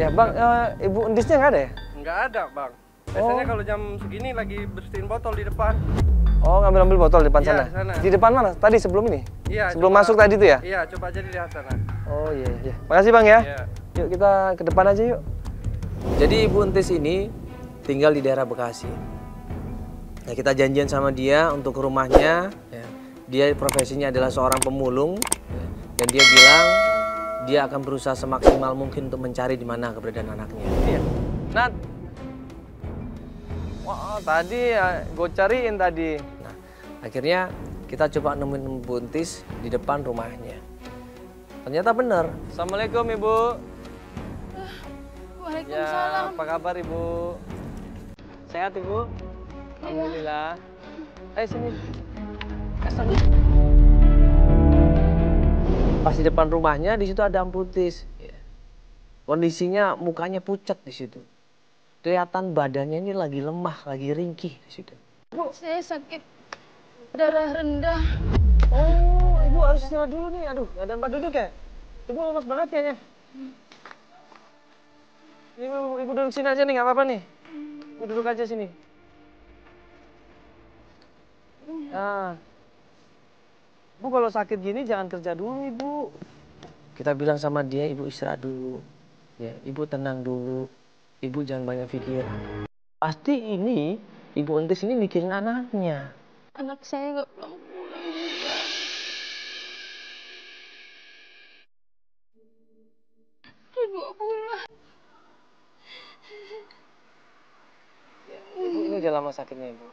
Ya bang, Ibu Entisnya nggak ada ya? Nggak ada bang. Biasanya kalau jam segini lagi bersihin botol di depan. Oh, ngambil botol di depan sana? Di sana. Di depan mana? Tadi sebelum ini? Iya. Sebelum masuk tadi tuh ya? Iya, coba aja dilihat sana. Oh iya, iya. Makasih bang ya. Iya. Yuk kita ke depan aja yuk. Jadi Ibu Entis ini tinggal di daerah Bekasi. Ya, kita janjian sama dia untuk ke rumahnya. Ya. Dia profesinya adalah seorang pemulung. Ya. Dan dia bilang dia akan berusaha semaksimal mungkin untuk mencari di mana keberadaan anaknya. Iya. Nat. Wah, tadi ya, gue cariin tadi. Nah, akhirnya kita coba nemuin Ibu Entis di depan rumahnya. Ternyata benar. Assalamualaikum Ibu. Waalaikumsalam. Ya, apa kabar Ibu? Sehat Ibu? Alhamdulillah. Ayo sini. Kasar. Pas di depan rumahnya di situ ada Ibu Entis. Kondisinya mukanya pucat di situ. Kelihatan badannya ini lagi lemah, lagi ringkih di situ. Bu, saya sakit darah rendah. Oh, Ibu harus istirahat dulu nih. Aduh, nggak ada tempat duduk ya? Ibu lemas banget kayaknya. Ibu duduk sini aja nih, nggak apa-apa nih. Ibu duduk aja sini. Nah, Bu kalau sakit gini jangan kerja dulu Ibu. Kita bilang sama dia, Ibu istirahat dulu. Ya, Ibu tenang dulu. Ibu jangan banyak pikir. Pasti ini, Ibu Entis ini mikirin anaknya. Anak saya nggak pulang-pulang juga. Udah 2 bulan. Ibu ini udah lama sakitnya Ibu.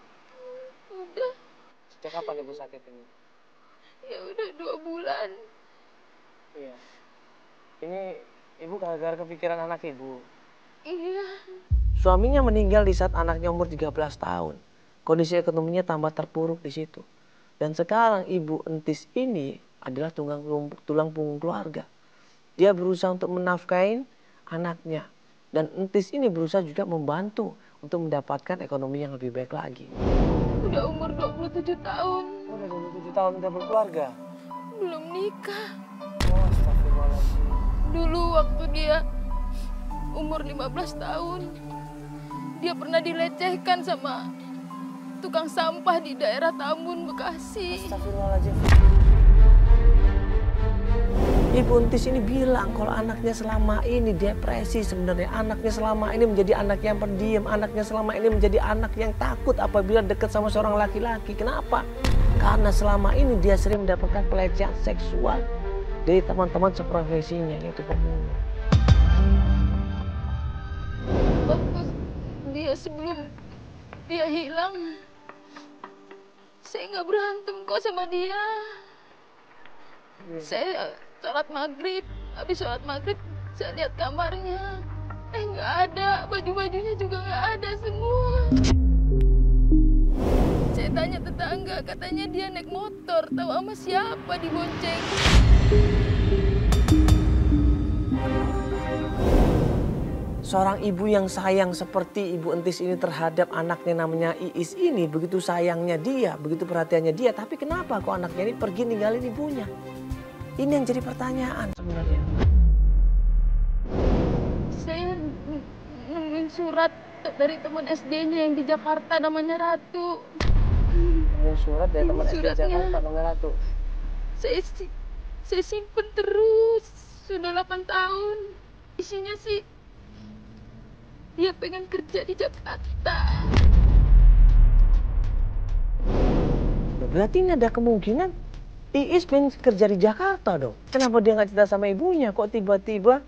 Udah, Sejak kapan Ibu sakit ini? ya udah 2 bulan. Iya. Ini Ibu gara-gara kepikiran anak Ibu. Iya. Suaminya meninggal di saat anaknya umur 13 tahun. Kondisi ekonominya tambah terpuruk di situ. Dan sekarang Ibu Entis ini adalah tulang punggung keluarga. Dia berusaha untuk menafkahin anaknya. Dan Entis ini berusaha juga membantu untuk mendapatkan ekonomi yang lebih baik lagi. Udah umur 27 tahun. Udah 27 tahun udah berkeluarga. Belum nikah. Oh, astagfirullahaladzim. Dulu waktu dia umur 15 tahun, dia pernah dilecehkan sama tukang sampah di daerah Tambun, Bekasi. Astagfirullahaladzim. Ibu Entis ini bilang kalau anaknya selama ini depresi sebenarnya. Anaknya selama ini menjadi anak yang pendiam. Anaknya selama ini menjadi anak yang takut apabila dekat sama seorang laki-laki. Kenapa? Karena selama ini dia sering mendapatkan pelecehan seksual dari teman-teman seprofesinya, yaitu pemulung. Waktu dia sebelum dia hilang, saya nggak berantem kok sama dia. Saya sholat maghrib, habis sholat maghrib saya lihat kamarnya, nggak ada, baju-bajunya juga nggak ada semua. Saya tanya tetangga, katanya dia naik motor, tahu sama siapa dibonceng. Seorang ibu yang sayang seperti Ibu Entis ini terhadap anaknya namanya Iis ini, begitu sayangnya dia, begitu perhatiannya dia, tapi kenapa kok anaknya ini pergi ninggalin ibunya? Ini yang jadi pertanyaan sebenarnya. Saya nemuin surat dari teman SD-nya yang di Jakarta, namanya Ratu. Surat dari teman SD Suratnya. Jakarta nomor 1. Saya simpen terus, sudah 8 tahun. Isinya sih, dia pengen kerja di Jakarta. Berarti ini ada kemungkinan Iis pengen kerja di Jakarta dong. Kenapa dia nggak cerita sama ibunya? Kok tiba-tiba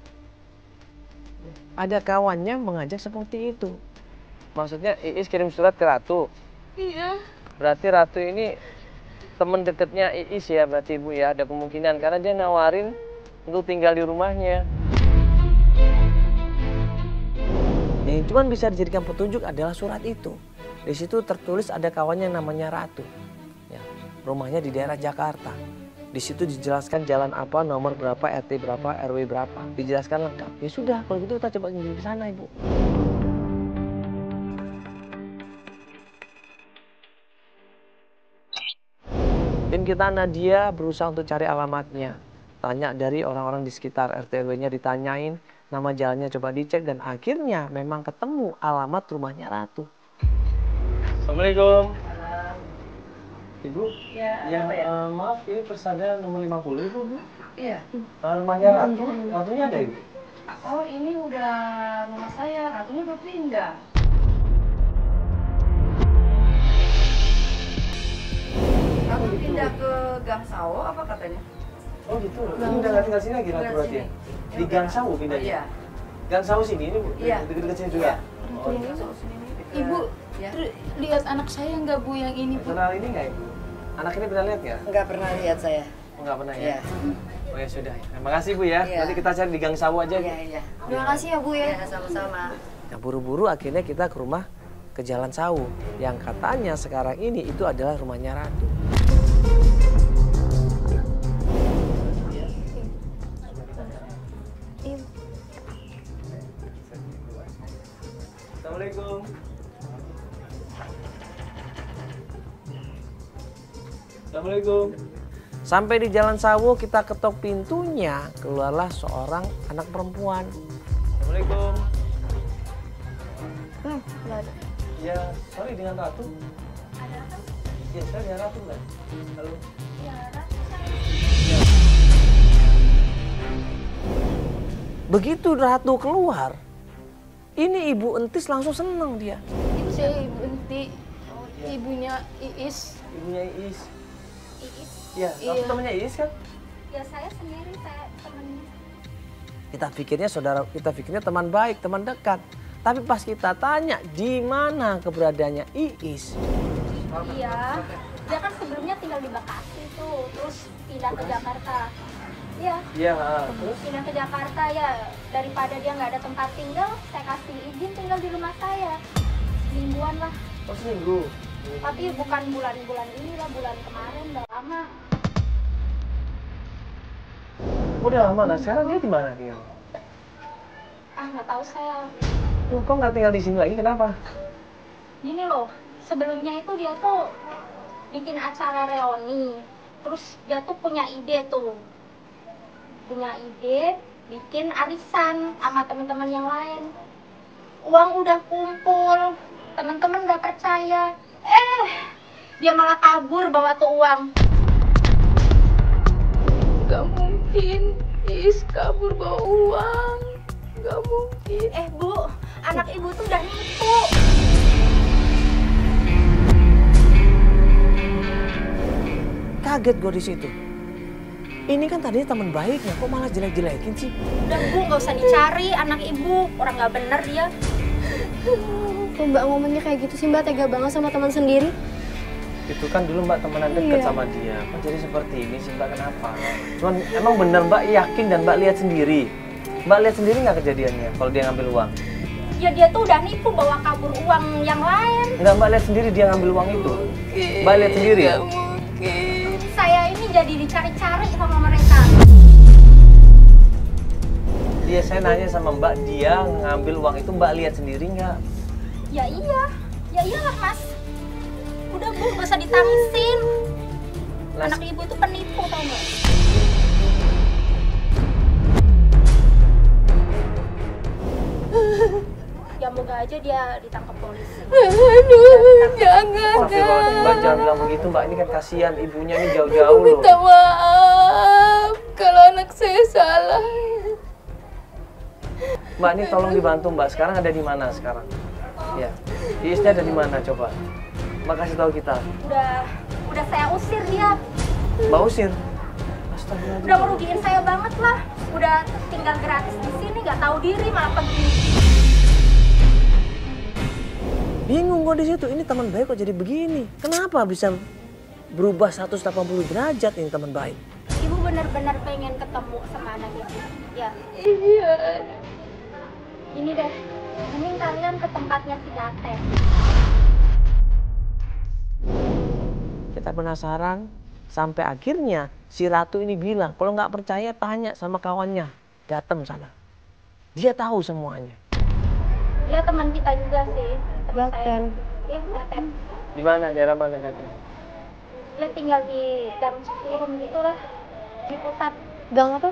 ada kawannya mengajak seperti itu? Maksudnya Iis kirim surat ke Ratu. Iya. Berarti Ratu ini temen deketnya Iis ya berarti Ibu ya. Ada kemungkinan karena dia nawarin untuk tinggal di rumahnya. Yang cuma bisa dijadikan petunjuk adalah surat itu. Di situ tertulis ada kawannya yang namanya Ratu. Ya, rumahnya di daerah Jakarta. Di situ dijelaskan jalan apa, nomor berapa, RT berapa, RW berapa. Dijelaskan lengkap. Ya sudah, kalau gitu kita coba ngirim ke sana, Ibu. Tim kita Nadia berusaha untuk cari alamatnya. Tanya dari orang-orang di sekitar RT RW-nya, ditanyain Nama jalannya coba dicek dan akhirnya memang ketemu alamat rumahnya Ratu. Assalamualaikum. Ibu? Ya, Maaf, ini persada nomor 50 Ibu. iya. Rumahnya Ratu, Ratunya ada Ibu? Oh, ini udah rumah saya, Ratunya udah pindah. Ratu pindah ke Gang Sawo apa katanya? Oh gitu, ini udah nggak tinggal sini lagi Ratu berarti ya? Di Gang Sawo pindahnya? Iya. Gang Sawo sini, ini Bu? Iya. Deket-deket sini juga? Oh, Gang Sawo sini nih. Ibu, Ya. lihat anak saya nggak Bu yang ini Bu? Kenal ini nggak Ibu? Anak ini pernah lihat nggak? Nggak pernah lihat saya. Oh, nggak pernah ya? Iya. Oh ya sudah, terima kasih Bu ya. Iya. Nanti kita cari di Gang Sawo aja Bu. Iya, iya. Terima kasih ya Bu ya. Iya, sama-sama. Nah, buru-buru akhirnya kita ke rumah ke Jalan Sawu yang katanya sekarang ini itu adalah rumahnya Ratu. Assalamualaikum. Assalamualaikum. Sampai di Jalan Sawu kita ketok pintunya, keluarlah seorang anak perempuan. Assalamualaikum. Nggak ada. Ya, sorry dengan Ratu. Ya, saya dengan Ratu kan. Halo. Begitu Ratu keluar, ini Ibu Entis langsung seneng dia. Saya Ibu Enti, ibunya Iis. Ibunya Iis. Iis. Ya, Iya. Ratu temannya Iis kan? Ya saya sendiri, saya temennya. Kita pikirnya teman baik, teman dekat. Tapi pas kita tanya di mana keberadaannya Iis, Iya. Dia kan sebelumnya tinggal di Bekasi tuh, terus pindah ke Jakarta. Iya, Iya, terus pindah ke Jakarta ya. Daripada dia nggak ada tempat tinggal, saya kasih izin tinggal di rumah saya. Mingguan lah. oh seminggu. Tapi bukan bulan-bulan ini lah, bulan kemarin udah lama. Udah lama, nah sekarang dia di mana dia? Ah, nggak tahu saya. Kok nggak tinggal di sini lagi, kenapa? Gini loh, sebelumnya itu dia tuh bikin acara reuni. Terus dia tuh punya ide tuh. Punya ide bikin arisan sama teman-teman yang lain. Uang udah kumpul, teman-teman udah percaya. Dia malah kabur bawa tuh uang. Gak mungkin Iis kabur bawa uang. Gak mungkin. Bu, anak ibu tuh udah nipu. kaget gue di situ. Ini kan tadinya teman baiknya, kok malah jelek-jelekin sih? Udah Bu, nggak usah dicari anak ibu, orang nggak bener dia. Kok Mbak ngomongnya kayak gitu sih Mbak, tega banget sama teman sendiri? Itu kan dulu Mbak temenan dekat sama dia. Kok jadi seperti ini sih Mbak, kenapa? Cuman emang bener Mbak yakin dan Mbak lihat sendiri. Mbak lihat sendiri nggak kejadiannya kalau dia ngambil uang? Ya dia tuh udah nipu bawa kabur uang yang lain. Enggak, Mbak lihat sendiri dia ngambil uang itu. Mbak lihat sendiri ya? Gak mungkin. Saya ini jadi dicari-cari sama mereka. Dia saya nanya sama Mbak, dia ngambil uang itu Mbak lihat sendiri nggak? Ya iyalah Mas. Udah Bu, gak usah ditangisin. Nah, Anak ibu itu penipu tau nggak? Ya moga aja dia ditangkap polisi. Aduh, jangan. Mbak jangan bilang begitu Mbak, ini kan kasihan ibunya ini jauh-jauh loh. Minta maaf kalau anak saya salah. Mbak ini tolong dibantu Mbak, sekarang ada di mana sekarang? Ya, Iisnya ada di mana coba? Mbak kasih tahu kita. Udah saya usir dia. Mbak usir. Astagfirullahaladzim. Udah merugiin saya banget lah. Udah tinggal gratis di sini, nggak tahu diri malah pergi. Bingung gue di situ, ini teman baik kok jadi begini? Kenapa bisa berubah 180 derajat ini teman baik? Ibu benar-benar pengen ketemu sama anak ibu. Ya, Iya. ini deh. Mending kalian ke tempatnya si Daten. Kita penasaran, sampai akhirnya si Ratu ini bilang, kalau nggak percaya tanya sama kawannya, datang sana. Dia tahu semuanya. Dia teman kita juga sih. Daten. Iya, Daten. Di mana? Daerah mana Daten? Dia tinggal di Gang Surum gitu lah. Di pusat. Gang apa?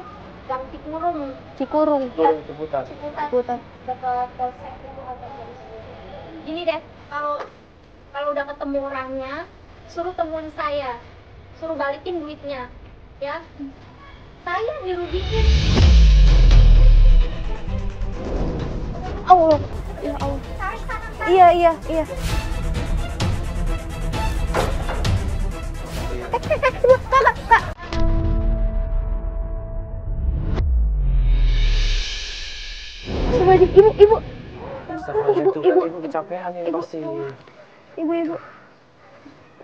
Gang Cikurung. Cikurung. Turun Ciputat. Putar. Dekat polsek itu ada dari sini. Gini deh, kalau udah ketemu orangnya, suruh temuin saya, suruh balikin duitnya, ya. Saya dirugiin. Allah. Ya Allah. Iya. Kak. Coba ibu. Ibu kecapean ini pasti. Ibu.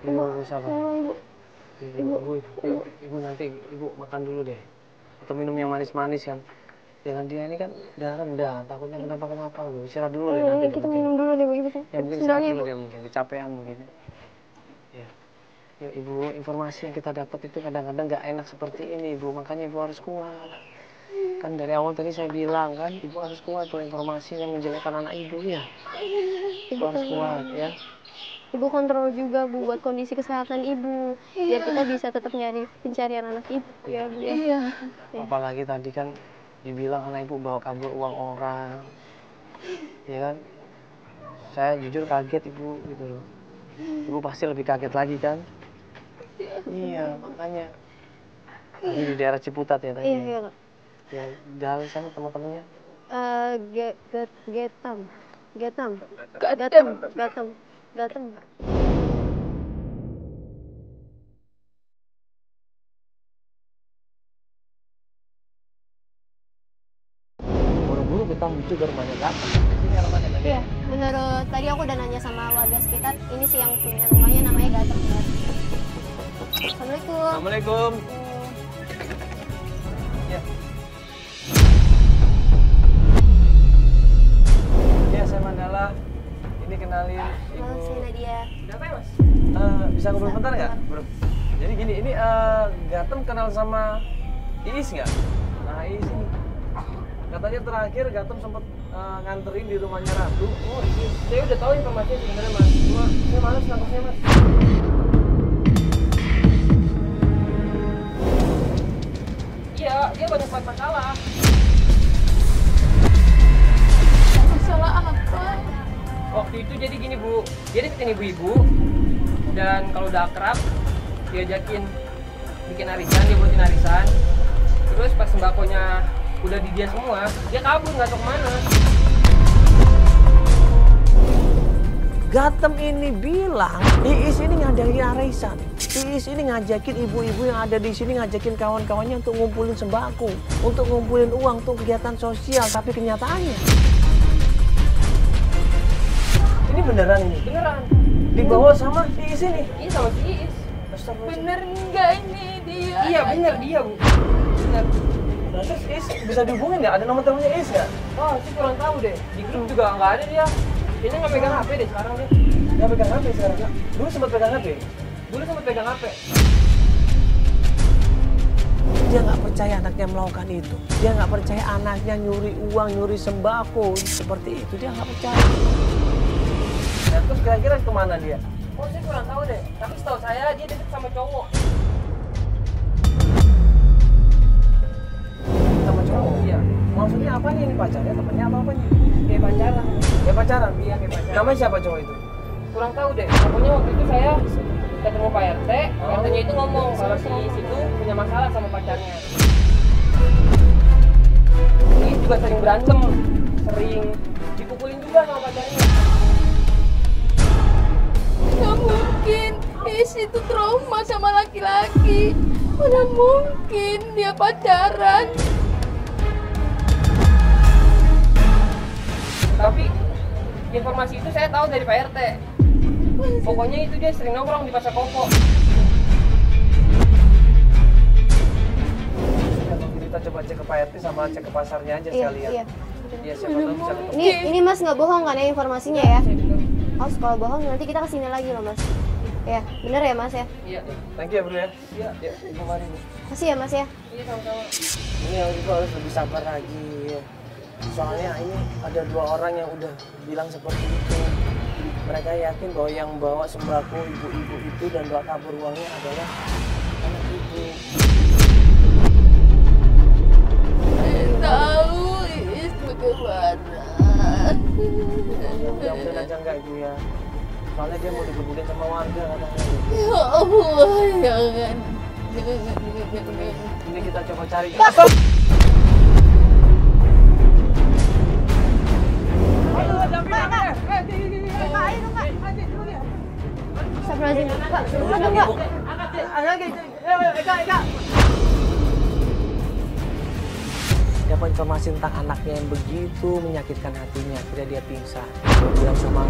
Ibu sabar. Ibu. Ibu nanti ibu makan dulu deh. Atau minum yang manis-manis kan. Jangan dia ini kan udah rendah, takutnya kenapa lu. Istirahat dulu deh nanti. Kita minum dulu deh, Ibu. Ya mungkin istirahat dulu dia mungkin kecapean mungkin. Ya. Ya, Ibu, informasi yang kita dapat itu kadang-kadang nggak enak seperti ini, Ibu. Makanya Ibu harus kuat. Kan dari awal tadi saya bilang kan, Ibu harus kuat kalau informasi yang menjelekkan anak Ibu ya. Ibu harus kuat ya. Ibu kontrol juga, Bu, buat kondisi kesehatan Ibu. Biar kita bisa tetap nyari pencarian anak Ibu ya, Bu. Iya. Apalagi tadi kan dibilang anak Ibu bawa kabur uang orang. Ya kan? Saya jujur kaget Ibu gitu loh. Ibu pasti lebih kaget lagi kan? Iya, makanya. Ini di daerah Ciputat ya tadi. Iya. Ya, jalan sana teman-temannya. Gatam. Buru-buru kita menuju ke rumahnya Gatam. Ini rumahnya tadi. Iya, menurut tadi aku udah nanya sama warga sekitar, ini sih yang punya rumahnya namanya Gatam. Assalamualaikum. Assalamualaikum. Ya. Ya, saya Mandala. Ini kenalin Ibu. Halo, saya Nadia. Udah apa ya, Mas? Bisa ngobrol bentar nggak, Bro? Jadi gini, ini Gatem kenal sama Iis nggak? Nah, Iis ini. Katanya terakhir Gatem sempat nganterin di rumahnya Ratu. Oh, saya udah tahu informasinya sebenarnya, Mas. Cuma saya males nangkepnya, Mas. Iya, dia banyak banget masalah. Masalah apa? Waktu itu jadi gini, Bu. Dia deketin ibu-ibu. Dan kalau udah akrab, diajakin bikin arisan, dia buatin arisan. Terus pas sembakonya udah di dia semua, dia kabur nggak tahu kemana. Gatem ini bilang, Iis ini ngadain arisan. Iis ini ngajakin ibu-ibu yang ada di sini, ngajakin kawan-kawannya untuk ngumpulin sembako, untuk ngumpulin uang, untuk kegiatan sosial. Tapi kenyataannya, Ini beneran ini? Beneran. Dibawa sama Iis ini? Iya, sama si Iis. Bener enggak ini dia? Iya, bener dia, Bu. Bener. Nah, terus Iis bisa dihubungin nggak? Ada nomor teleponnya Iis nggak? Oh, sih kurang tahu deh. Di grup juga nggak ada dia. Kayaknya nggak megang HP deh sekarang deh. Nggak pegang HP sekarang, Kak? Dulu sempat pegang HP? Dulu sempat pegang HP. dia nggak percaya anaknya melakukan itu. Dia nggak percaya anaknya nyuri uang, nyuri sembako. Seperti itu, dia nggak percaya. Nah, terus kira-kira kemana dia? Oh, saya kurang tahu deh. Tapi setahu saya dia deket sama cowok. Sama cowok? Iya. Maksudnya apanya ini pacarnya? Temennya apa apanya? Kayak pacaran. Ya pacaran? Iya, kayak pacaran. Namanya siapa cowok itu? Kurang tahu deh. Pokoknya waktu itu saya ketemu Pak RT. RT-nya itu ngomong kalau si situ punya masalah sama pacarnya. Ini juga sering berantem, sering dipukulin juga sama pacarnya. Gak mungkin, Is itu trauma sama laki-laki. Mana mungkin dia pacaran. Tapi informasi itu saya tahu dari Pak RT. Pokoknya itu dia sering nongkrong di Pasar Koko. Kita coba cek ke Pak RT sama cek ke pasarnya aja sekalian. Iya. Iya, siapa tahu bisa ketemu. Ini Mas nggak bohong kan ya informasinya ya? Awas kalau bohong nanti kita kesini lagi loh Mas. Ya, bener ya Mas ya? Iya, Thank you ya bro ya. Iya, ya, Ibu mari Bu. Kasih ya Mas ya. iya sama-sama. Ini yang Ibu harus lebih sabar lagi. Ya. Soalnya ini ada 2 orang yang udah bilang seperti itu. Mereka yakin bahwa yang bawa sembako ibu-ibu itu dan bawa kabur uangnya adalah anak ibu. Soalnya dia mau dikebukin sama warga katanya. Ya Allah, jangan. Ini kita coba cari. Astagfirullahaladzim, Pak. Dapat informasi tentang anaknya yang begitu menyakitkan hatinya, akhirnya dia pingsan. Dia bilang sama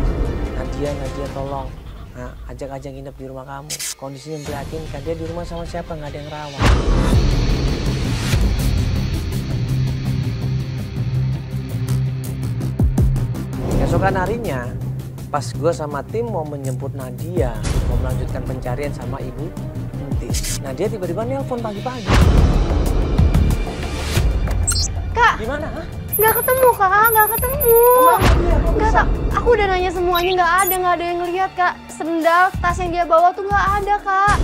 Nadia tolong, nah, ajak aja nginep di rumah kamu. Kondisinya memprihatinkan, dia di rumah sama siapa, nggak ada yang rawat. Keesokan harinya, pas gue sama tim mau menjemput Nadia, mau melanjutkan pencarian sama Ibu Entis. Nadia tiba-tiba nelpon pagi-pagi. Kak, Gimana? Hah? nggak ketemu Kak, nggak ketemu. Nggak tak, aku udah nanya semuanya nggak ada yang ngelihat Kak. Sendal, tas yang dia bawa tuh nggak ada Kak.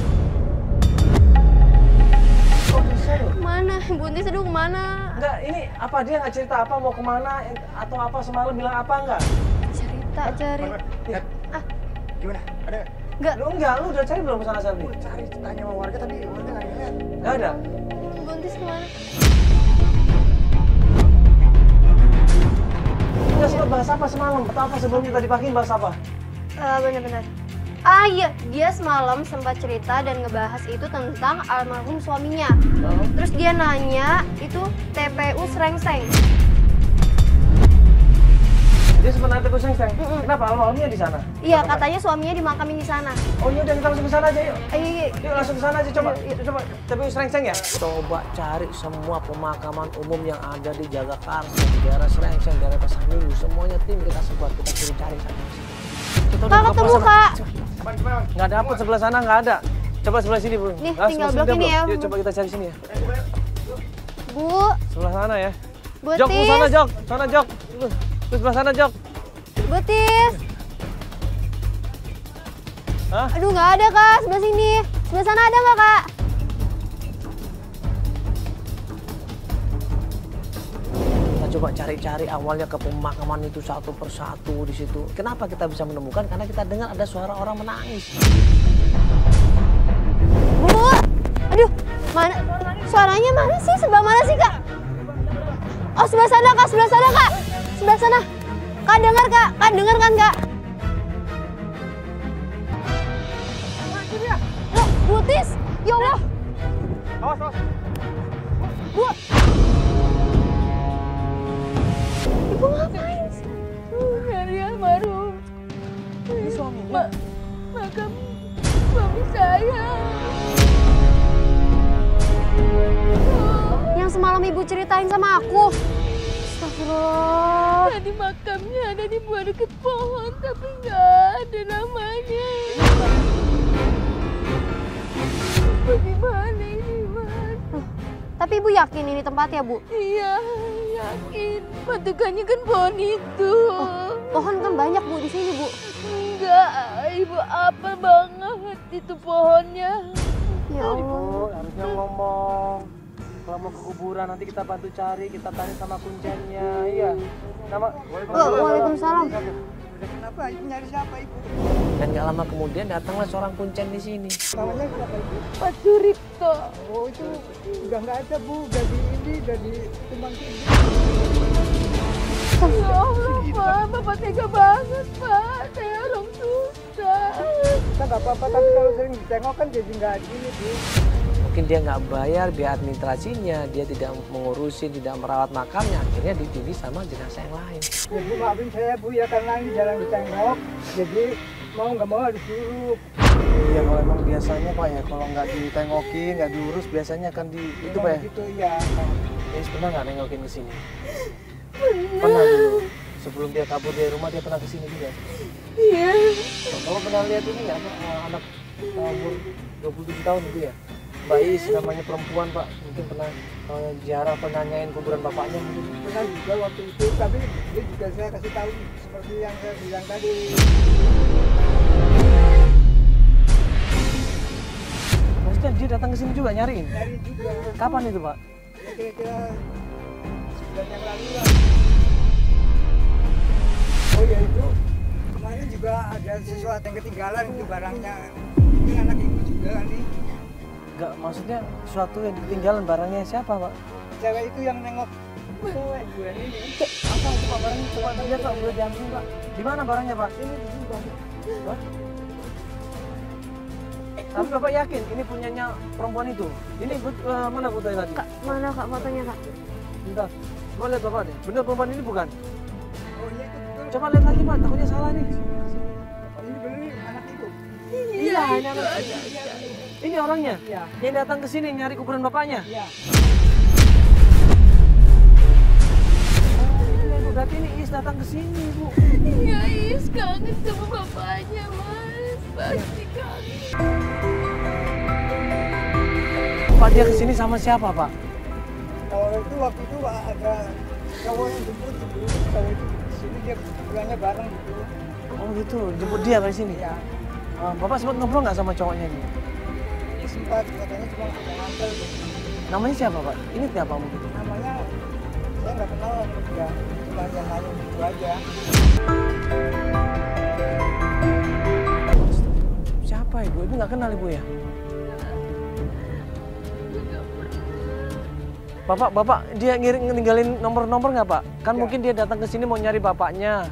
Kok bisa loh? Mana? Ibu Entis aduh kemana? Enggak, ini apa dia nggak cerita apa mau kemana atau apa semalam bilang apa enggak? Cerita cari. Gimana? Ada? Nggak, Lu udah cari belum sana sini? Cari tanya sama warga tapi warga nggak lihat. Nggak ada. Ibu Entis kemana? Udah sempat bahas apa semalam? Atau apa sebelumnya tadi pagi bahas apa? Bener-bener. Ah iya, dia semalam sempat cerita dan ngebahas itu tentang almarhum suaminya. Terus dia nanya itu TPU Srengseng. Dia sebenarnya teguh seng. Kenapa almarhumnya di sana? Iya, katanya suaminya dimakamin di sana. Oh iya, udah kita langsung ke sana aja yuk. Iya. Yuk langsung ke sana aja coba. Coba TPU Srengseng ya. Coba cari semua pemakaman umum yang ada di Jagakarsa, di daerah Srengseng, daerah Pasar Minggu, semuanya tim kita sebuat, kita suruh cari sana. Nggak ketemu Kak. Nggak dapet sebelah sana, nggak ada. Coba sebelah sini, Bu. Nih, Ah, tinggal sebelah blok sini ini ada, ya. Yuk coba kita cari sini ya. Bu, Sebelah sana ya. Bu Jok, Bu, sana Tis. Jok. Sana Jok. Terus sebelah sana Jok. Bu Tis. Hah? Aduh, nggak ada Kak, sebelah sini. Sebelah sana ada nggak Kak? Kita coba cari-cari awalnya ke pemakaman itu satu persatu di situ. Kenapa kita bisa menemukan? Karena kita dengar ada suara orang menangis. Bu, aduh, mana? Suaranya mana sih? Sebelah mana sih Kak? Oh, sebelah sana Kak, sebelah sana Kak. Sebelah sana. Kak dengar Kak, Kak dengar kan Kak? Loh, Bu Tis, ya Allah. Awas. Bu. Ibu ngapain sih? Nyari almarhum. Ini suaminya. Makam suami saya. Yang semalam Ibu ceritain sama aku. Astagfirullah. Tadi makamnya ada di bawah deket pohon, tapi nggak ada namanya. Bagaimana ini, Mas? Tapi Ibu yakin ini tempatnya, Bu? Iya, yakin. Patukannya kan pohon itu. Pohon kan banyak, Bu, di sini, Bu. Enggak, Ibu apa banget itu pohonnya. Ya Allah. Ibu harusnya ngomong. Kalau mau ke kuburan nanti kita bantu cari, kita tanya sama kuncennya. Iya. Nama Waalaikumsalam. Kenapa? Ibu nyari siapa Ibu? Dan gak lama kemudian datanglah seorang kuncen di sini. Namanya siapa Ibu? Pak Suripto. Oh itu udah nggak ada Bu, udah di tumbang tinggi. Ya Allah, Pak. Bapak tega banget, Pak. Saya orang susah. Kita nggak apa-apa, tapi kalau sering ditengok kan jadi nggak gini Bu. Mungkin dia nggak bayar biaya administrasinya, dia tidak mengurusin, tidak merawat makamnya, akhirnya dipilih sama jenazah yang lain. Ya Bu maafin saya Bu ya karena ini jarang ditengok, jadi mau nggak mau harus suruh. Iya kalau emang biasanya Pak ya, kalau nggak ditengokin, nggak diurus biasanya kan di itu Pak ya. Gitu ya. Dia pernah nggak nengokin ke sini? Pernah dulu. Sebelum dia kabur dari rumah dia pernah ke sini juga. Iya. Kamu pernah lihat ini nggak anak umur 27 tahun itu ya? Bayi namanya perempuan Pak, mungkin pernah ziarah, pernah nanyain kuburan bapaknya mungkin. Pernah juga waktu itu, tapi dia juga saya kasih tahu seperti yang saya bilang tadi. Maksudnya dia datang ke sini juga nyariin? Nyari juga. Kapan itu Pak? Ya, kira-kira sebulan yang lalu lah. Oh ya itu kemarin juga ada sesuatu yang ketinggalan itu barangnya. Ini anak ibu juga nih. Enggak, maksudnya sesuatu yang ditinggalan barangnya siapa, Pak? Cewek itu yang nengok. Cewek gue ini. Apa itu Pak barangnya? Coba lihat Pak, boleh diambil Pak. Di mana barangnya Pak? Ini di sini Pak. Hah? Tapi Bapak yakin ini punyanya perempuan itu? Ini mana fotonya tadi? Kak, mana Kak fotonya Kak? Bentar, coba lihat Bapak deh. Bener perempuan ini bukan? Oh iya itu betul. Coba lihat lagi Pak, takutnya salah nih. Ini bener anak itu. Iya, ini anak. Ini orangnya? Iya. Yang datang ke sini nyari kuburan bapaknya? Iya. Berarti ini Is datang ke sini, Bu. Iya, Is kangen sama bapaknya, Mas. Pasti kangen. Pak dia ke sini sama siapa, Pak? Kalau itu waktu itu ada cowok yang jemput gitu. Cowok itu di sini dia pulangnya bareng gitu. Oh gitu, jemput dia ke sini? Iya. Bapak sempat ngobrol nggak sama cowoknya ini? Sempat katanya cuma ngantel. Namanya siapa, Pak? Ingat nggak Pak mungkin? Namanya saya nggak kenal ya. Cuma yang nanya gitu aja. Siapa Ibu? Ibu nggak kenal Ibu ya? Bapak dia ninggalin nomor-nomor nggak Pak? Kan Ya. mungkin dia datang ke sini mau nyari bapaknya.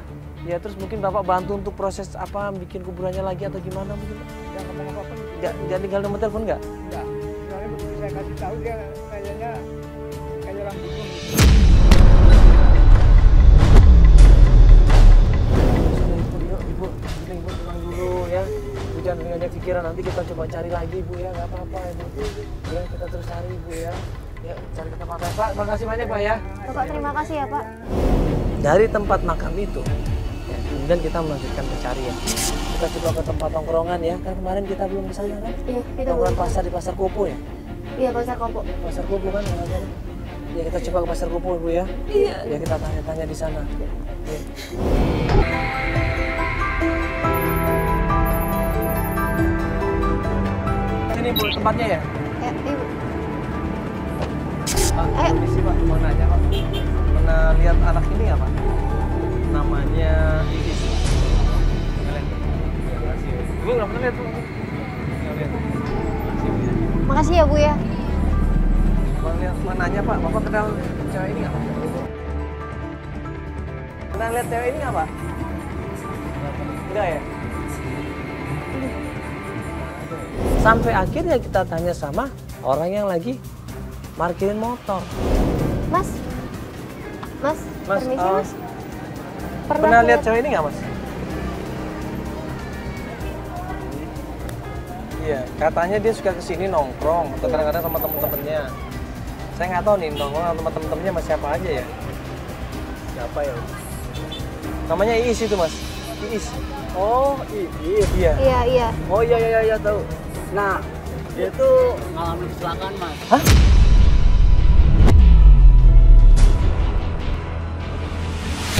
Ya terus mungkin Bapak bantu untuk proses apa, bikin kuburannya lagi atau gimana mungkin? Yang ngomong apa-apa gitu. Nggak tinggal nomor telepon nggak? Enggak. Soalnya begitu saya kasih tahu dia kayaknya kayak orang bingung gitu. Ibu pulang dulu ya. Ibu jangan banyak pikiran, nanti kita coba cari lagi Ibu ya, nggak apa-apa Ibu. Ya kita terus cari Ibu ya. Ya cari ke tempat lain. Pak, terima kasih banyak Pak ya. Bapak terima kasih ya Pak. Dari tempat makam itu, ya, kemudian kita melanjutkan pencarian. Kita coba ke tempat tongkrongan ya, kan kemarin kita belum ke sana kan? Iya, kita Tongkrongan pasar di Pasar Kopo ya? Iya, Pasar Kopo. Pasar Kopo kan namanya. Ya kita coba ke Pasar Kopo Ibu ya. Iya. Ya kita tanya-tanya di sana. Ya. Sini Bu tempatnya ya? Ya, Ibu. Pak, permisi Pak, mau nanya Pak. Pernah lihat anak ini nggak Pak? Namanya Iis. Ibu nggak pernah lihat Bu? Nggak lihat. Makasih ya Bu ya. Mau nanya Pak, Bapak kenal cewek ini nggak Pak? Pernah lihat cewek ini nggak Pak? Enggak ya? Sampai akhirnya kita tanya sama orang yang lagi parkirin motor. Mas. Mas, permisi Mas. Pernah lihat cewek ini nggak Mas? Iya, katanya dia suka kesini nongkrong atau kadang-kadang sama temen-temennya. Saya nggak tahu nih nongkrong sama temen-temennya sama siapa aja ya. Siapa ya? Namanya Iis itu Mas. Iis. Oh, Iis. Iya. Iya, iya. Oh iya tahu. Nah, dia itu ngalamin kecelakaan, Mas. Hah?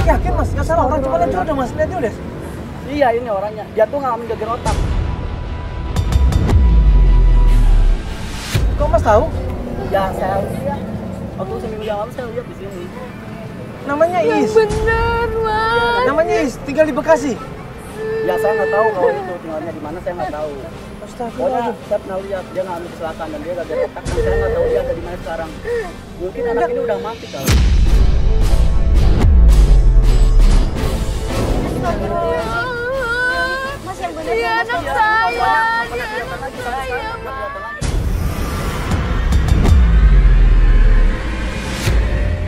Yakin Mas? Nggak salah orang, coba lihat dulu dong Mas, lihat dulu deh. Iya, ini orangnya. Dia tuh ngalamin geger otak. Kok Mas tahu? Ya, saya lihat. Waktu seminggu yang lalu saya lihat di sini. Namanya Iis. Bener, Mas. Namanya Iis, tinggal di Bekasi. Ya, saya nggak tahu kalau itu tinggalnya di mana, saya nggak tahu. Pokoknya Astagfirullah. saya pernah lihat dia ngalamin kecelakaan dan dia geger otak. Dan saya nggak tahu dia ada di mana sekarang. Mungkin anak ini udah mati kali. Mas yang benar. Dia anak saya. Dia anak saya, Mas.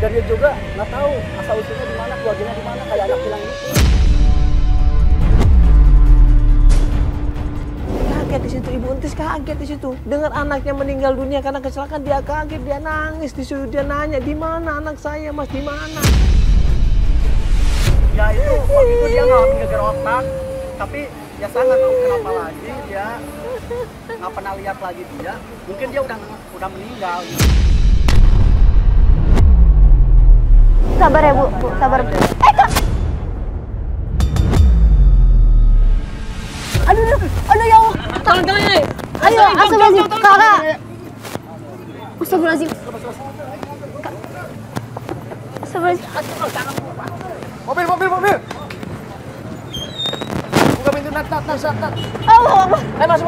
Dan dia juga nggak tahu asal usulnya di mana, keluarganya di mana, kayak anak hilang gitu. Kaget di situ, Ibu Entis kaget di situ. Dengar anaknya meninggal dunia karena kecelakaan, dia kaget, dia nangis di situ, dia nanya, "Di mana anak saya, Mas? Di mana?" Ya itu waktu itu dia ngalamin geger otak, tapi ya saya nggak tahu kenapa lagi dia nggak pernah lihat lagi dia. Mungkin dia udah meninggal. Sabar ya Bu, sabar. Kak. Aduh ya Allah. Tangan ini. Ayo, astagfirullahaladzim, Kakak. Astagfirullahaladzim. Astagfirullahaladzim. Mobil. Buka pintu, Nat. Allah Akbar. Ayo masuk.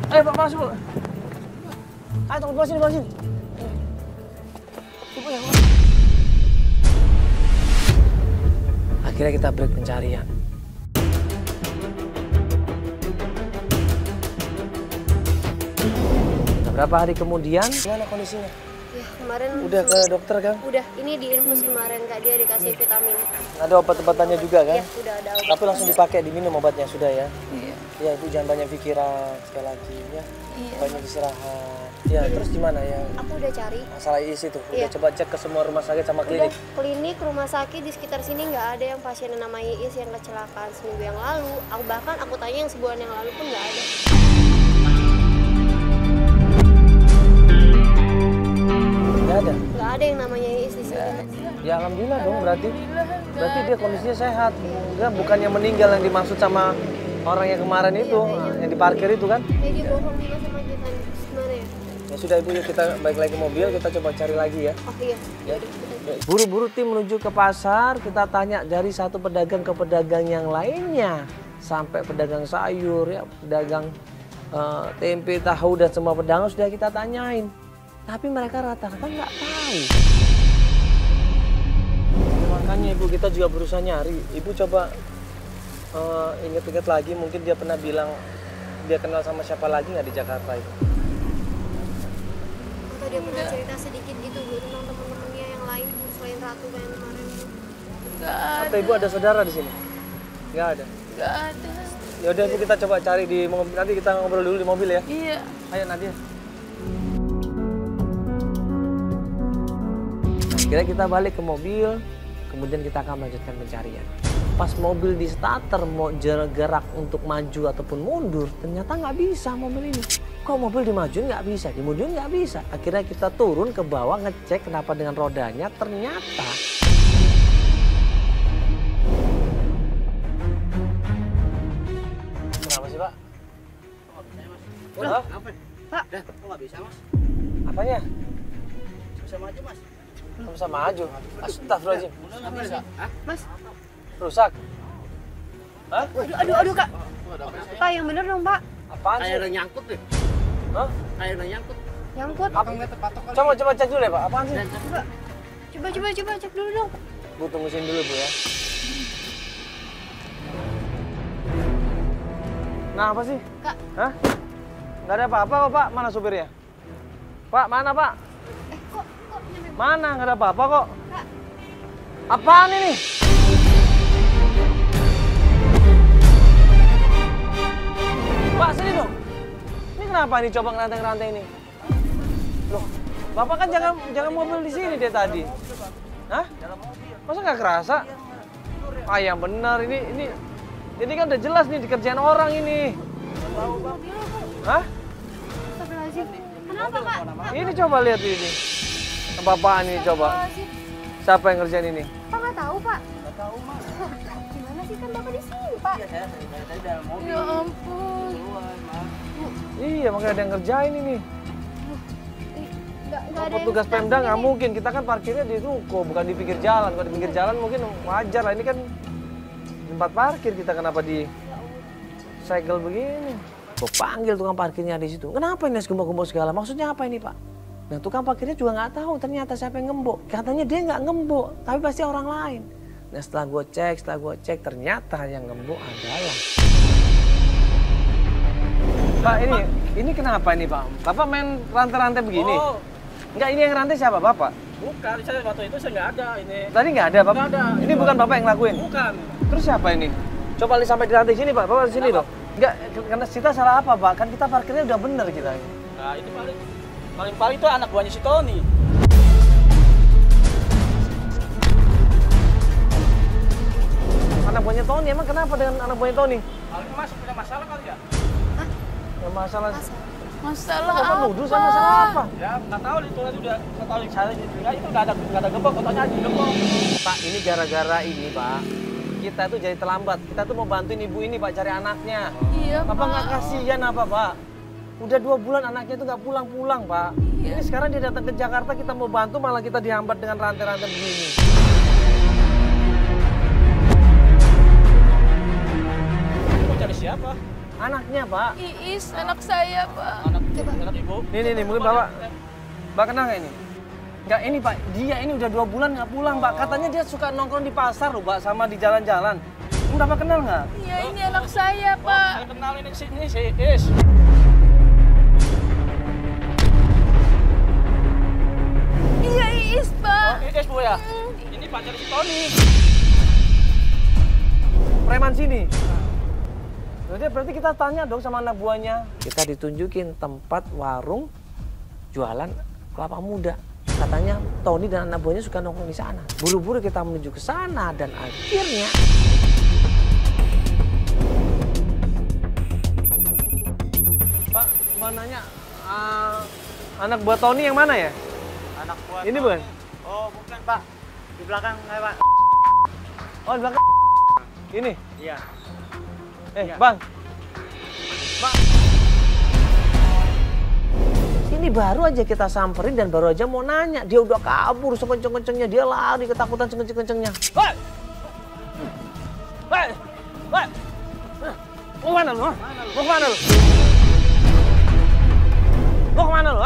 Ayo Pak, masuk. Ayo tunggu di sini. Akhirnya kita break pencarian. Beberapa hari kemudian, gimana kondisinya? Ya, kemarin Udah ke dokter kan? udah ini diinfus kemarin Kak, dia dikasih vitamin. Ada obat-obatannya juga kan? Ya, udah ada obat. Tapi langsung dipakai, diminum obatnya sudah ya? Iya. Ya itu jangan banyak pikiran sekali lagi ya. Iya. Banyak istirahat. Ya terus gimana ya? Aku udah cari. Masalah IS itu, udah Iya. coba cek ke semua rumah sakit sama Udah klinik. klinik, rumah sakit di sekitar sini nggak ada yang pasien yang namanya Iis yang kecelakaan seminggu yang lalu. Aku tanya yang sebulan yang lalu pun nggak ada. Nggak ada? Nggak ada yang namanya Iis di sini. Ya alhamdulillah dong berarti. Berarti dia kondisinya sehat. Enggak, bukan yang meninggal yang dimaksud sama orang yang kemarin itu, yang diparkir itu kan? Ya dia bohong juga sama kita. Gimana ya? Ya sudah Ibu, yuk kita balik lagi ke mobil, kita coba cari lagi ya. Oh iya. Ya. Buru-buru tim menuju ke pasar, kita tanya dari satu pedagang ke pedagang yang lainnya. Sampai pedagang sayur, ya, pedagang tempe, tahu, dan semua pedagang sudah kita tanyain. Tapi mereka rata-rata nggak tahu. Makanya Ibu, kita juga berusaha nyari. Ibu coba inget-inget lagi, mungkin dia pernah bilang dia kenal sama siapa lagi nggak di Jakarta itu? Atau dia pernah cerita sedikit gitu Bu tentang teman-temannya yang lain Bu selain Ratu yang kemarin Bu. Nggak ada. Atau Ibu ada saudara di sini? Nggak ada. Nggak ada. Ya udah Ibu, kita coba cari di mobil. Nanti kita ngobrol dulu di mobil ya. Iya. Ayo Nadia. Akhirnya kita balik ke mobil, kemudian kita akan melanjutkan pencarian. Pas mobil di starter mau gerak untuk maju ataupun mundur, ternyata nggak bisa mobil ini. Kok mobil dimajuin nggak bisa, dimundurin nggak bisa. Akhirnya kita turun ke bawah ngecek kenapa dengan rodanya, ternyata kenapa sih Pak? Hah? Apa? Pak, kok nggak bisa mas? Apanya? Bisa maju mas? Nggak bisa maju. Astagfirullahaladzim. Nggak bisa. Hah? Mas, Rusak? Hah? aduh Kak. Kak yang bener dong Pak. Apaan Kayak sih? ada nyangkut deh. Hah? Kayak ada nyangkut. Nyangkut. Coba cek dulu ya Pak, apaan sih? Coba cek dulu dong. Bu tunggu sini dulu Bu ya. Nah apa sih? Kak. Hah? Nggak ada apa-apa kok Pak, mana supirnya? Pak, mana Pak? Mana? Nggak ada apa-apa kok. Kak. Apaan ini? Pak, sini dong. Ini kenapa ini coba ngerantai-ngerantai ini? Loh, Bapak kan jangan mobil di sini deh tadi. Hah? Masa nggak kerasa? Ah, yang benar ini kan udah jelas nih dikerjain orang ini. Hah? Astagfirullahaladzim. Kenapa Pak? Ini coba lihat ini. Bapak ini coba. Siapa yang ngerjain ini? Pak nggak tahu Pak? Nggak tahu Mas. Gimana sih kan Bapak di sini Pak? Iya saya tadi dalam mobil. Ya ampun. Iya, makanya ada yang ngerjain ini. Nggak ada yang Petugas Pemda nggak mungkin, kita kan parkirnya di ruko, bukan di pinggir jalan. Kalau di pinggir jalan mungkin wajar lah, ini kan tempat parkir kita, kenapa di segel begini? Gue panggil tukang parkirnya di situ. Kenapa ini gembok-gembok segala? Maksudnya apa ini Pak? Nah tukang parkirnya juga nggak tahu ternyata siapa yang ngembok. Katanya dia nggak ngembok, tapi pasti orang lain. Nah setelah gue cek, ternyata yang ngembok adalah Pak, ini kenapa ini Pak? Bapak main rantai-rantai begini? Oh. Enggak, ini yang rantai siapa Bapak? Bukan, saya waktu itu saya nggak ada ini. Tadi nggak ada Bapak? Nggak ada. Ini bukan Bapak yang ngelakuin? Bukan. Terus siapa ini? Coba sampai di rantai sini Pak, Bapak di sini dong. Enggak, karena kita salah apa Pak? Kan kita parkirnya udah bener kita. Nah itu paling itu anak buahnya si Tony. Anak buahnya Tony, emang kenapa dengan anak buahnya Tony? Paling mas punya masalah kali ya? Nggak masalah. Masalah Bapak apa? nuduh sama masalah apa? Ya nggak tahu itu tadi udah nggak tahu saya itu nggak ada gembok, fotonya aja gembok. Pak, ini gara-gara ini Pak. Kita tuh jadi terlambat. Kita tuh mau bantuin ibu ini Pak cari anaknya. Iya Bapak Pak. nggak kasihan apa Pak? Udah 2 bulan anaknya tuh nggak pulang-pulang Pak. Iya. Ini sekarang dia datang ke Jakarta, kita mau bantu malah kita dihambat dengan rantai-rantai begini. Mau cari siapa? Anaknya, Pak. Iis, anak saya, Pak. Anak ibu. Nih, mungkin Mbak kenal nggak ini? Nggak, ini Pak, dia ini udah 2 bulan nggak pulang, Pak. Katanya dia suka nongkrong di pasar loh, Pak, sama di jalan-jalan. Bapak kenal nggak? Iya, ini anak saya, Pak. Saya kenal ini si Iis. Iya, Iis, Pak. Oh, Iis, Bu ya? Ini pacar si Tony. Preman sini. Berarti kita tanya dong sama anak buahnya. Kita ditunjukin tempat warung jualan kelapa muda. Katanya Tony dan anak buahnya suka nongkrong di sana. Buru-buru kita menuju ke sana dan akhirnya Pak, mau nanya anak buah Tony yang mana ya? Anak buah. Ini bukan? Oh, bukan, Pak. Di belakang, Pak. Oh, di belakang. Ini? Iya. Iya. Bang. Ini baru aja kita samperin dan baru aja mau nanya. Dia udah kabur sekenceng-kencengnya. Dia lari ketakutan sekenceng-kencengnya. Hei! Hei! Hei! Mau kemana lu? Mau kemana lu? Mau kemana lu?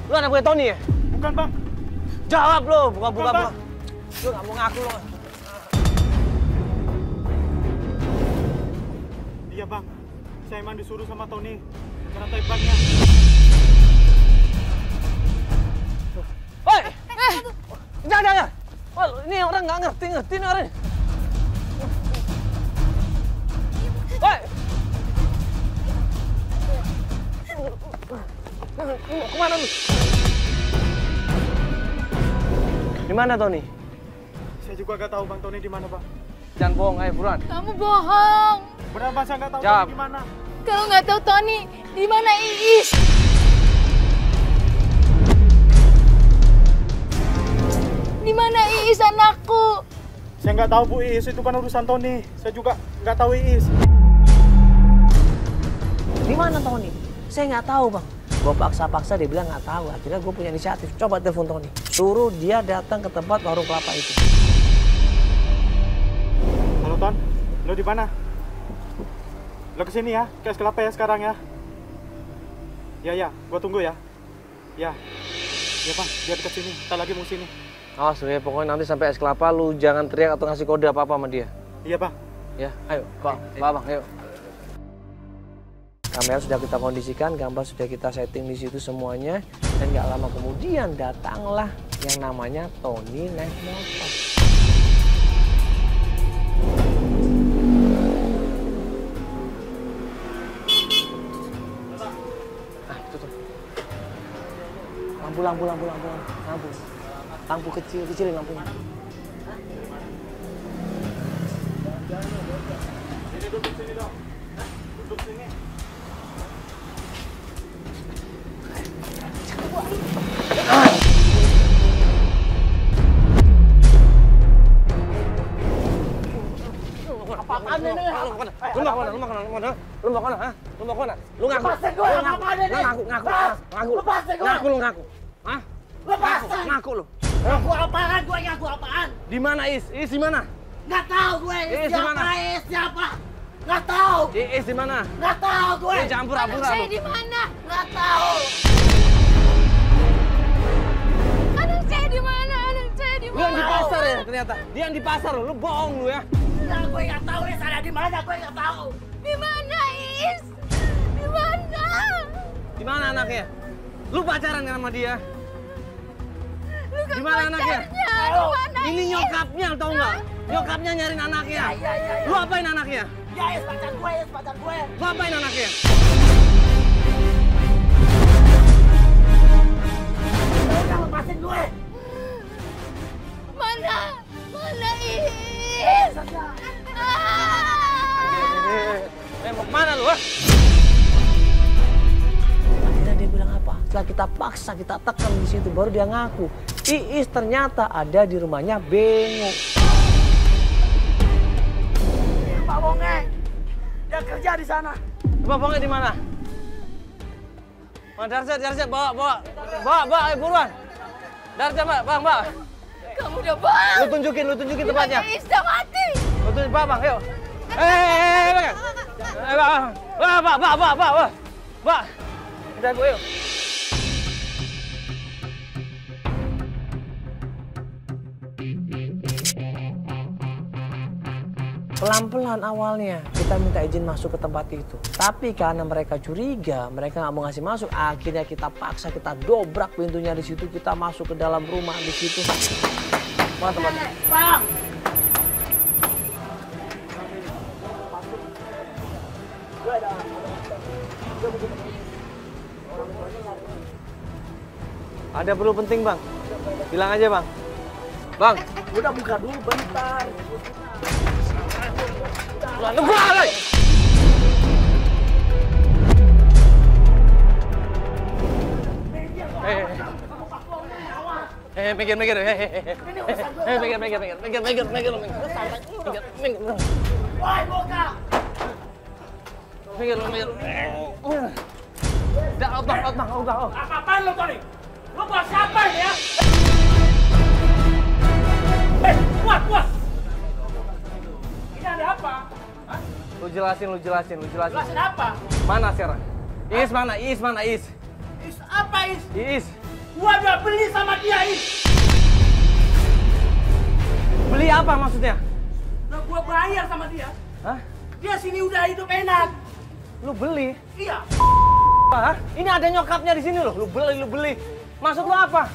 Lu anak gue Tony ya? Bukan, Bang. Jawab lu, buka-buka. Lu gak mau ngaku lu. Iya, Bang. Saya emang disuruh sama Tony ngerantai bannya. Hei! Jangan. Oh, ini orang nggak ngerti nih orang. Hei! Kemana lu? Di mana Tony? Saya juga nggak tahu Bang Tony di mana, Bang. Jangan bohong, ayo buruan. Kamu bohong. Benar, Bang, saya nggak tahu Jawab. Tony di mana. Kalau nggak tahu Tony, di mana Iis? Di mana Iis anakku? Saya nggak tahu, Bu. Iis itu kan urusan Tony. Saya juga nggak tahu Iis. Di mana Tony? Saya nggak tahu, Bang. Gue paksa-paksa dia bilang nggak tahu. Akhirnya gue punya inisiatif. Coba telepon Tony. Suruh dia datang ke tempat warung kelapa itu. Halo, Ton. Lo di mana? Lo kesini ya, ke es kelapa ya sekarang ya. Ya, gua tunggu ya. Ya, Bang, dia dekat sini. Kita lagi mau sini. Awas ya, pokoknya nanti sampai es kelapa lu jangan teriak atau ngasih kode apa-apa sama dia. Iya, Bang. Ya, ayo, Bang, ayo. Kamera sudah kita kondisikan, gambar sudah kita setting di situ semuanya, dan nggak lama kemudian datanglah yang namanya Tony naik motor. Lampu kecilin lampunya. Sini, duduk sini dong. Duduk sini. Apaan ini? Lu mau kemana? Lu ngaku. Ngaku. Hah? Ngaku lu. Ngaku apaan? Gue ngaku apaan? Di mana Is? Is di mana? Nggak tahu gue. Is di mana? Is siapa? Nggak tahu. Is di mana? Nggak tahu gue. Jangan pura-pura lu. Saya di mana? Nggak tahu. Anak saya di mana? Anak saya di Lu yang di mana? pasar ya ternyata. Dia yang di pasar lu bohong lu ya. Nah, gue nggak tahu Is ada di mana. Gue nggak tahu. Di mana Is? Di mana? Di mana anaknya? Lu pacaran kan sama dia? Lu kan Di mana anaknya? pacarnya. Di mana Ini Is? nyokapnya tau nggak? Nyokapnya nyariin anaknya. Iya. Lu apain anaknya? Ya Is pacar gue. Lu apain anaknya? Udah lepasin gue. Mana? Mana Is? Mau kemana lu? Akhirnya dia bilang apa? Setelah kita paksa, kita tekan di situ, baru dia ngaku. Iis ternyata ada di rumahnya Bengo. Pak Bonge. Dia kerja di sana. Pak Bonge di mana? Darjat, bawa, ayo buruan. Darjat, Bang. Kamu udah bang. Lu tunjukin tempatnya. Is udah mati. Lu tunjukin, Bang, yuk. Pak. Kita gue yuk. Pelan-pelan awalnya kita minta izin masuk ke tempat itu. Tapi karena mereka curiga, mereka nggak mau ngasih masuk. Akhirnya kita paksa, kita dobrak pintunya di situ. Kita masuk ke dalam rumah di situ. Mana tempatnya? Bang! Ada perlu penting bang? Bilang aja bang. Bang. Udah buka dulu bentar. Minggir. Woi, Boka! Minggir. Udah. Apa-apaan lo, Tony? Lo buat siapa ini ya? Kuat! Ini ada apa? Hah? Lu jelasin. Jelasin apa? Mana sekarang? Iis mana? Is apa, Is? Iis. Gua udah beli sama dia, Is. Beli apa maksudnya? Udah gua bayar sama dia. Hah? Dia sini udah hidup enak. Lu beli? Iya. Hah? Ini ada nyokapnya di sini loh. Lu beli. Maksud lu apa?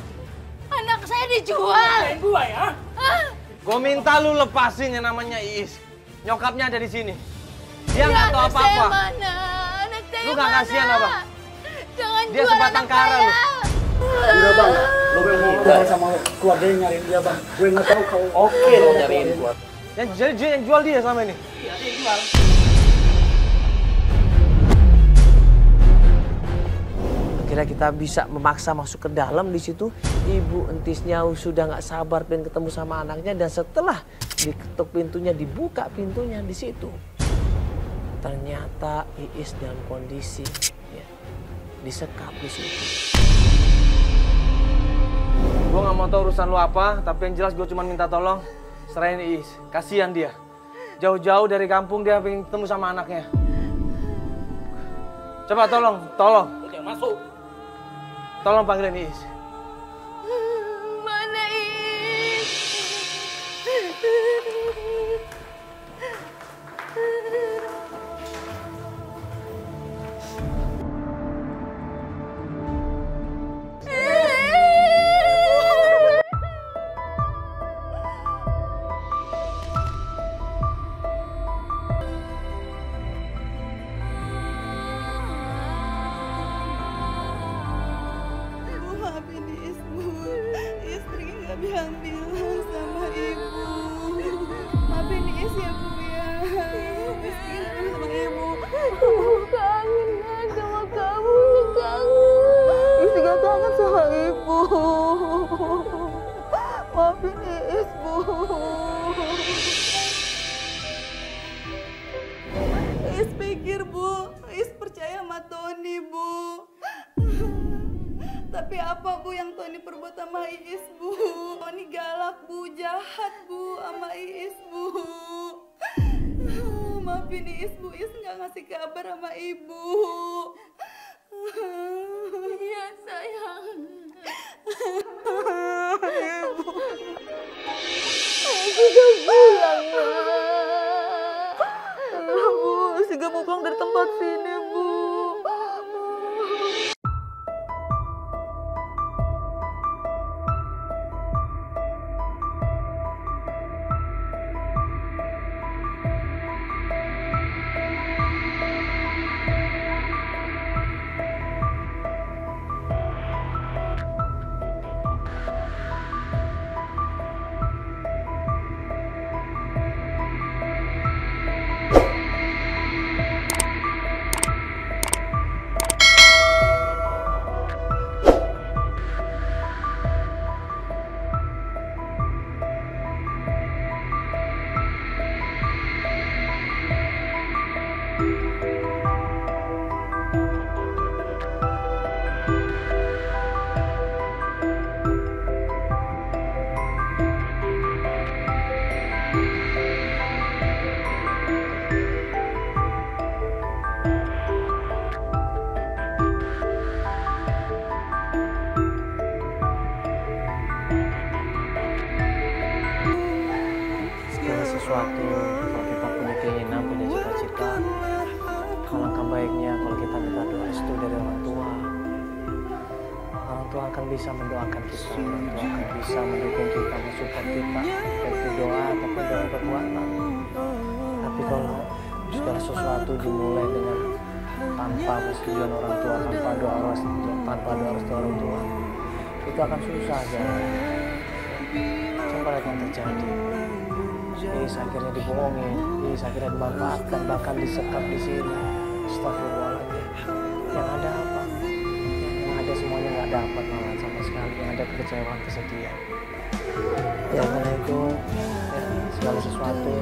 Anak saya dijual. Kain gua ya? Gue minta lu lepasin yang namanya Iis. Nyokapnya ada di sini. Dia nggak tahu apa-apa. Anak saya mana? Anak saya Lu nggak kasihan apa? Jangan Dia jual sebatang anak kara saya. lu. Udah bang, lo ngomong sama keluarganya nyariin dia bang. Gue nggak tahu kalau oke lo nyariin keluarga. Yang jual dia selama ini. Iya, dia jual. Akhirnya kita bisa memaksa masuk ke dalam di situ. Ibu entisnya sudah nggak sabar pengen ketemu sama anaknya, dan setelah diketuk pintunya, dibuka pintunya di situ, ternyata Iis dalam kondisi ya, disekap di situ. Gue nggak mau tahu urusan lu apa, tapi yang jelas gue cuma minta tolong serahin Iis. Kasihan dia. Jauh-jauh dari kampung dia pengen ketemu sama anaknya. Coba tolong. Udah masuk. Tolong panggilin Iis. Mana Iis? bilang sama ibu. Maafin Is ya bu ya. Is bilang sama ibu. Kangen sama kamu, kangen. Is juga kangen sama ibu. Maafin Is bu. Is pikir bu, Is percaya sama Tony bu. Tapi apa bu yang Tony perbuat sama Iis bu? Tony galak bu, jahat bu sama Iis bu. Maafin Iis bu, Iis nggak ngasih kabar sama ibu. Iya sayang. Ibu. Aku udah pulang Bu, Siga mau pulang dari tempat sini bu. sesuatu, kalau kita punya keinginan, punya cita-cita, alangkah baiknya kalau kita minta doa restu dari orang tua. Orang tua akan bisa mendoakan kita, orang tua akan bisa mendukung kita, mensupport kita, baik itu doa ataupun doa perbuatan. Tapi kalau segala sesuatu dimulai dengan tanpa persetujuan orang tua, tanpa doa restu orang tua, itu akan susah jalan. Coba lihat yang terjadi. Ini akhirnya dibohongin, ini akhirnya dimanfaatkan, bahkan disekap di sini. Astagfirullahaladzim. Yang ada apa? Yang ada semuanya nggak dapat malah sama sekali. Yang ada kekecewaan, kesedihan. Ya karena itu ya, segala sesuatu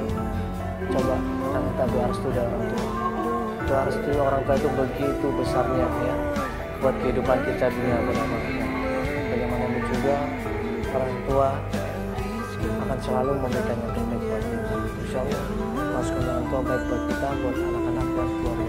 coba kita minta doa restu dari orang tua. Doa restu orang tua itu begitu besarnya ya buat kehidupan kita dunia akhirat. Bagaimanapun juga orang tua akan selalu memberikan yang terbaik buat kita. Insya Allah, masukkan orang tua baik buat kita, buat anak-anak, buat keluarga.